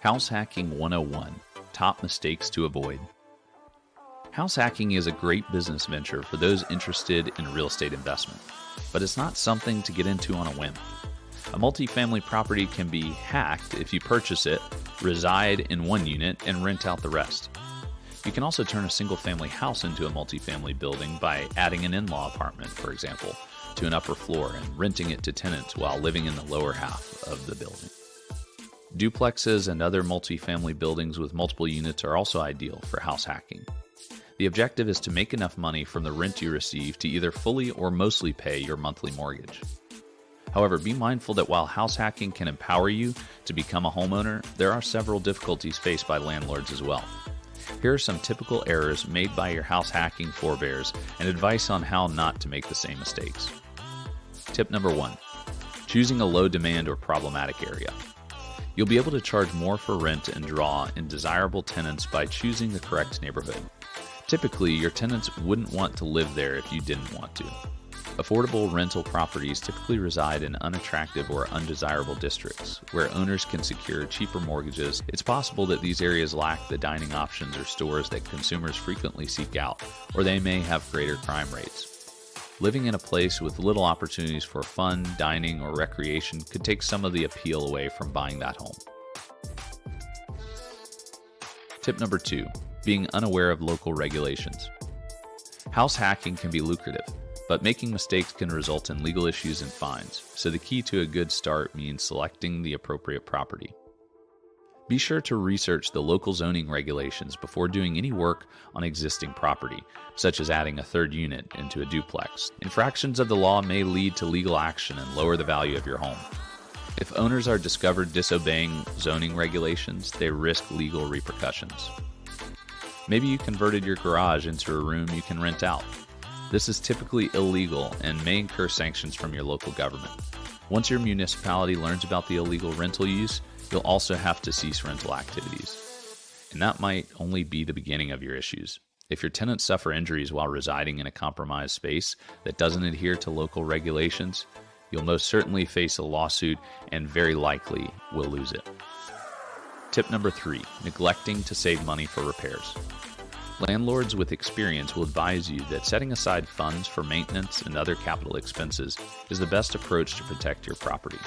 House Hacking 101 Top Mistakes to Avoid. House hacking is a great business venture for those interested in real estate investment, but it's not something to get into on a whim. A multifamily property can be hacked if you purchase it, reside in one unit, and rent out the rest. You can also turn a single-family house into a multifamily building by adding an in-law apartment, for example, to an upper floor and renting it to tenants while living in the lower half of the building. Duplexes and other multifamily buildings with multiple units are also ideal for house hacking. The objective is to make enough money from the rent you receive to either fully or mostly pay your monthly mortgage. However, be mindful that while house hacking can empower you to become a homeowner, there are several difficulties faced by landlords as well. Here are some typical errors made by your house hacking forebears and advice on how not to make the same mistakes. Tip number 1. Choosing a low demand or problematic area. You'll be able to charge more for rent and draw in desirable tenants by choosing the correct neighborhood. Typically, your tenants wouldn't want to live there if you didn't want to. Affordable rental properties typically reside in unattractive or undesirable districts, where owners can secure cheaper mortgages. It's possible that these areas lack the dining options or stores that consumers frequently seek out, or they may have greater crime rates. Living in a place with little opportunities for fun, dining, or recreation could take some of the appeal away from buying that home. Tip number 2. Being unaware of local regulations. House hacking can be lucrative, but making mistakes can result in legal issues and fines, so the key to a good start means selecting the appropriate property. Be sure to research the local zoning regulations before doing any work on existing property, such as adding a third unit into a duplex. Infractions of the law may lead to legal action and lower the value of your home. If owners are discovered disobeying zoning regulations, they risk legal repercussions. Maybe you converted your garage into a room you can rent out. This is typically illegal and may incur sanctions from your local government. Once your municipality learns about the illegal rental use, you'll also have to cease rental activities. And that might only be the beginning of your issues. If your tenants suffer injuries while residing in a compromised space that doesn't adhere to local regulations, you'll most certainly face a lawsuit and very likely will lose it. Tip number 3, neglecting to save money for repairs. Landlords with experience will advise you that setting aside funds for maintenance and other capital expenses is the best approach to protect your property.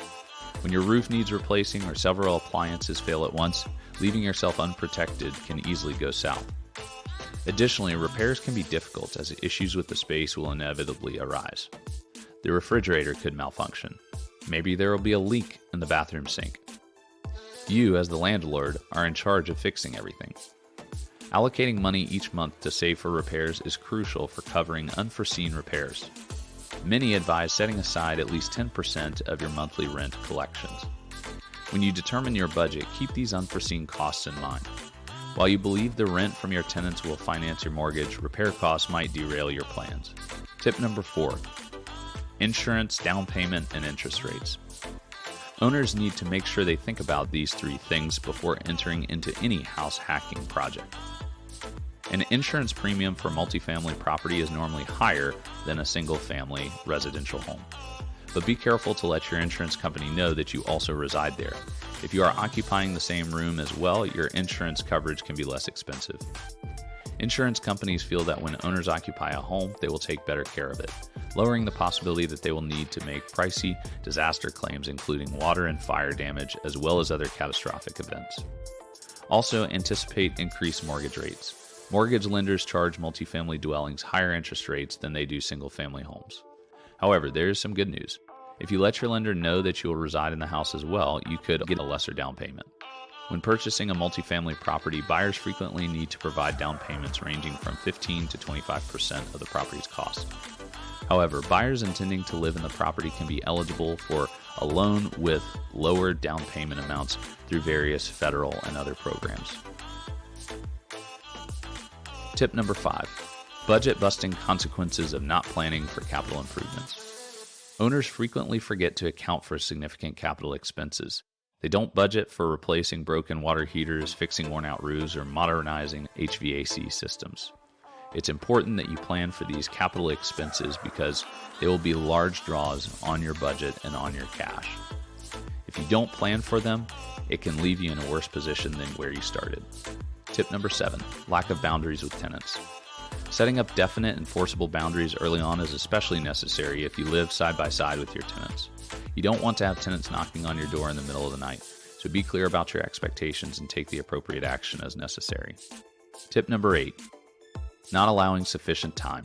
When your roof needs replacing or several appliances fail at once, leaving yourself unprotected can easily go south. Additionally, repairs can be difficult as issues with the space will inevitably arise. The refrigerator could malfunction. Maybe there will be a leak in the bathroom sink. You, as the landlord, are in charge of fixing everything. Allocating money each month to save for repairs is crucial for covering unforeseen repairs. Many advise setting aside at least 10% of your monthly rent collections. When you determine your budget, keep these unforeseen costs in mind. While you believe the rent from your tenants will finance your mortgage, repair costs might derail your plans. Tip number 4. Insurance, down payment, and interest rates. Owners need to make sure they think about these 3 things before entering into any house hacking project. An insurance premium for multifamily property is normally higher than a single-family residential home. But be careful to let your insurance company know that you also reside there. If you are occupying the same room as well, your insurance coverage can be less expensive. Insurance companies feel that when owners occupy a home, they will take better care of it, lowering the possibility that they will need to make pricey disaster claims, including water and fire damage, as well as other catastrophic events. Also, anticipate increased mortgage rates. Mortgage lenders charge multifamily dwellings higher interest rates than they do single-family homes. However, there is some good news. If you let your lender know that you will reside in the house as well, you could get a lesser down payment. When purchasing a multifamily property, buyers frequently need to provide down payments ranging from 15 to 25% of the property's cost. However, buyers intending to live in the property can be eligible for a loan with lower down payment amounts through various federal and other programs. Tip number 5. Budget-busting consequences of not planning for capital improvements. Owners frequently forget to account for significant capital expenses. They don't budget for replacing broken water heaters, fixing worn-out roofs, or modernizing HVAC systems. It's important that you plan for these capital expenses because they will be large draws on your budget and on your cash. If you don't plan for them, it can leave you in a worse position than where you started. Tip number 7, lack of boundaries with tenants. Setting up definite enforceable boundaries early on is especially necessary if you live side by side with your tenants. You don't want to have tenants knocking on your door in the middle of the night, so be clear about your expectations and take the appropriate action as necessary. Tip number 8, not allowing sufficient time.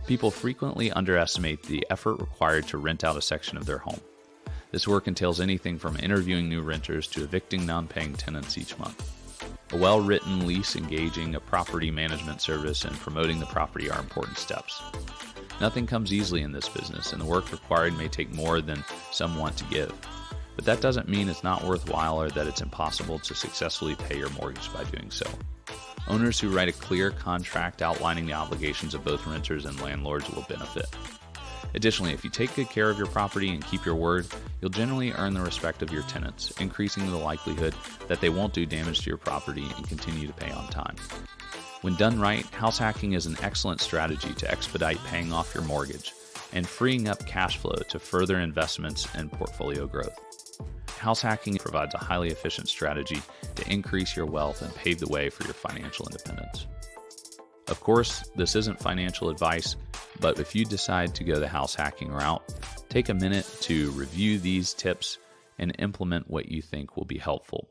People frequently underestimate the effort required to rent out a section of their home. This work entails anything from interviewing new renters to evicting non-paying tenants each month. A well-written lease, engaging a property management service, and promoting the property are important steps. Nothing comes easily in this business, and the work required may take more than some want to give. But that doesn't mean it's not worthwhile or that it's impossible to successfully pay your mortgage by doing so. Owners who write a clear contract outlining the obligations of both renters and landlords will benefit. Additionally, if you take good care of your property and keep your word, you'll generally earn the respect of your tenants, increasing the likelihood that they won't do damage to your property and continue to pay on time. When done right, house hacking is an excellent strategy to expedite paying off your mortgage and freeing up cash flow to further investments and portfolio growth. House hacking provides a highly efficient strategy to increase your wealth and pave the way for your financial independence. Of course, this isn't financial advice, but if you decide to go the house hacking route, take a minute to review these tips and implement what you think will be helpful.